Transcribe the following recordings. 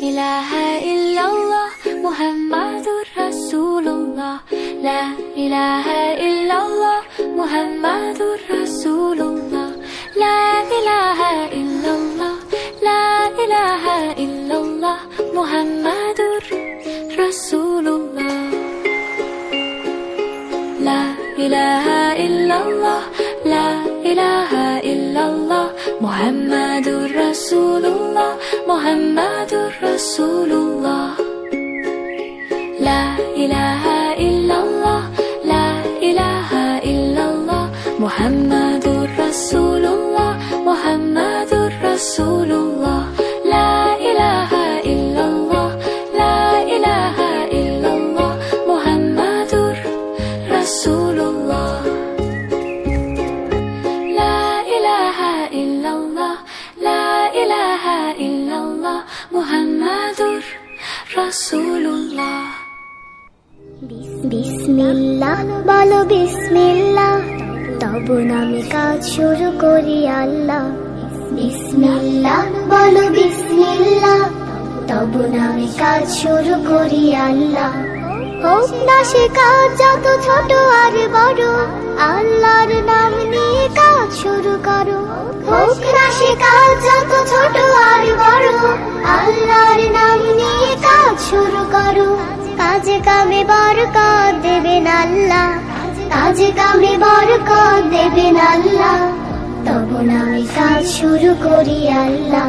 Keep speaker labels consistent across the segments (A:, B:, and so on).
A: ইলাহা ইল্লাল্লাহ মুহাম্মাদুর রাসূলুল্লাহ, লা ইলাহা ইল্লাল্লাহ মুহাম্মাদুর রাসূলুল্লাহ, লা ইলাহা ইল্লাল্লাহ, লা ইলাহা ইল্লাল্লাহ মুহাম্মাদুর রাসূলুল্লাহ, লা ইলাহা ইল্লাল্লাহ, লা ইলাহা ইল্লাল্লাহ মুহাম্মাদুর রাসূলুল্লাহ, মুহাম্মাদুর রাসূলুল্লাহ, লা ইলাহা ইল্লাল্লাহ, লা ইলাহা ইল্লাল্লাহ মুহাম্মাদুর রাসূলুল্লাহ, মুহাম্মাদুর রাসূলুল্লাহ, লা ইলাহা ইল্লাল্লাহ, লা ইলাহা ইল্লাল্লাহ মুহাম্মাদুর রাসূলুল্লাহ, লা ইলাহা ইল্লাল্লাহ, লা ইলাহা ইল্লাল্লাহ মুহাম্মাদুর রাসূলুল্লাহ।
B: বিসমিল্লাহ বলো বিসমিল্লাহ, তব নামে কাজ শুরু করি আল্লাহ। বিসমিল্লাহ বলো বিসমিল্লাহ, তব নামে কাজ শুরু করি আল্লাহ। হোক না সে কাজ যত ছোট আর বড়, আল্লাহর নাম নিয়ে কাজ শুরু করো। হোক না সে কাজ যত ছোট আর বড়, আল্লাহর নাম নিয়ে কাজ শুরু করো। কাজে কামে বরকত দেবেন আল্লাহ, কাজে কামে বরকত দেবেন আল্লাহ। তব নামে কাজ শুরু করি আল্লাহ।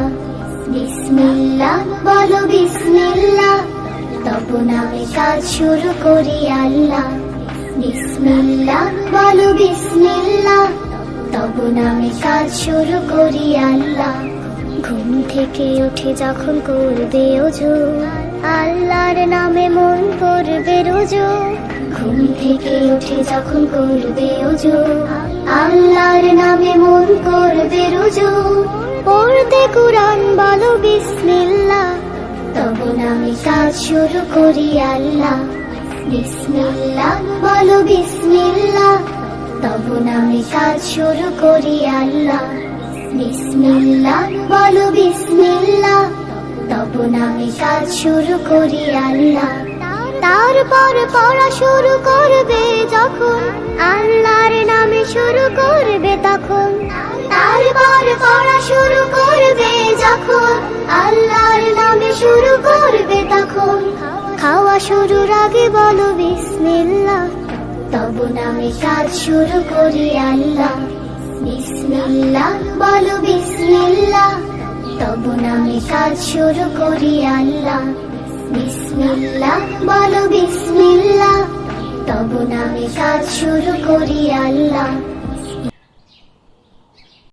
B: বিসমিল্লাহ বলো বিসমিল্লাহ, তব নামে কাজ শুরু করি আল্লাহ। বিসমিল্লাহ বলো বিসমিল্লাহ, তব নামে কাজ শুরু করি আল্লাহ। ঘুম থেকে উঠে যখন করবে ওযু, আল্লাহর নামে মন করবে রুজু। ঘুম থেকে উঠে যখন করবে ওযু, আল্লাহর নামে মন করবে রুজু। পড়তে কুরআন বলো বিসমিল্লাহ, তব নামে কাজ শুরু করি আল্লাহ। বিসমিল্লাহ বলো বিসমিল্লাহ, তব নামে কাজ শুরু করি আল্লাহ। বিসমিল্লাহ বলো বিসমিল্লাহ, তব নামে কাজ শুরু করি আল্লাহ। তারপর পড়া শুরু করবে যখন, আল্লাহর নামে শুরু করবে তখন। তারপর পড়া শুরু করবে যখন, আল্লাহর নামে শুরু করবে তখন। খাওয়া শুরুর আগে বলো বিসমিল্লাহ, তব নামে কাজ শুরু করি আল্লাহ। বিসমিল্লাহ বলো বিসমিল্লাহ, তব নামে কাজ শুরু করি আল্লাহ। বিসমিল্লাহ বলো বিসমিল্লাহ, তব নামে কাজ শুরু করি আল্লাহ।